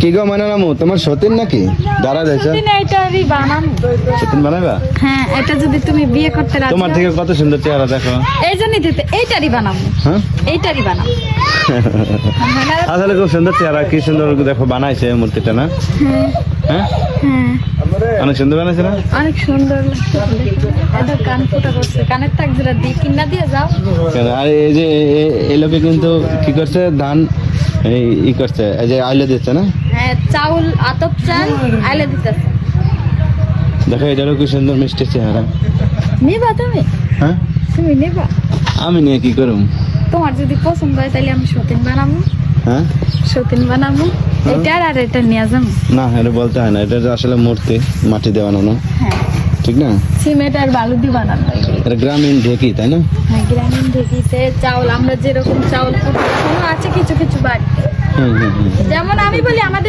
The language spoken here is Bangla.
কি গো মানালামু তোমার সতীন নাকি দাঁড়া যাইছো সতীন এইটারই বানানো। সতীন বানাবা হ্যাঁ, এটা যদি তুমি বিয়ে করতে রাজি তোমার থেকে কত সুন্দর চেহারা দেখো এই জন্যই দিতে এইটারই বানাবো। হ্যাঁ এইটারই বানাবো। আসলে খুব সুন্দর চেহারা কি সুন্দর দেখো বানাইছে মূর্তিটা না হ্যাঁ হ্যাঁ, অনেক সুন্দর বানাইছে না অনেক সুন্দর লাগছে। এটা কান ফোটা করছে, কানের তাক জোড়া দিয়ে কিনা দিয়ে যাও। কেন আর এই যে এই লোকে কিন্তু কি করছে ধান ই করছে এই যে আইলে দিচ্ছে না হ্যাঁ, চাউল আতপ চাল আইলে দিতেছে। দেখো এটারও কি সুন্দর মিষ্টি চেহারা নিবা তুমি? হ্যাঁ তুমি নিবা? আমি নিয়ে কি করুম তোমার যদি পছন্দ হয় তাহলে আমি সতীন বানাবো। হ্যাঁ সতীন বানাবো এটার আর এটা নিয়ে যাবো। না এটা বলতে হয় না এটা আসলে মূর্তি মাটি দিয়ে বানানো হ্যাঁ, ঠিক না সিমেন্ট আর বালু দিয়ে বানানো এগুলো। এটা গ্রামীণ ঢেকি তাই না হ্যাঁ, গ্রামীণ ঢেকিতে চাউল আমরা যেরকম চাউল কুটি, এখনো আছে কিছু কিছু বাড়িতে। হুম হুম হুম যেমন আমি বলি আমাদের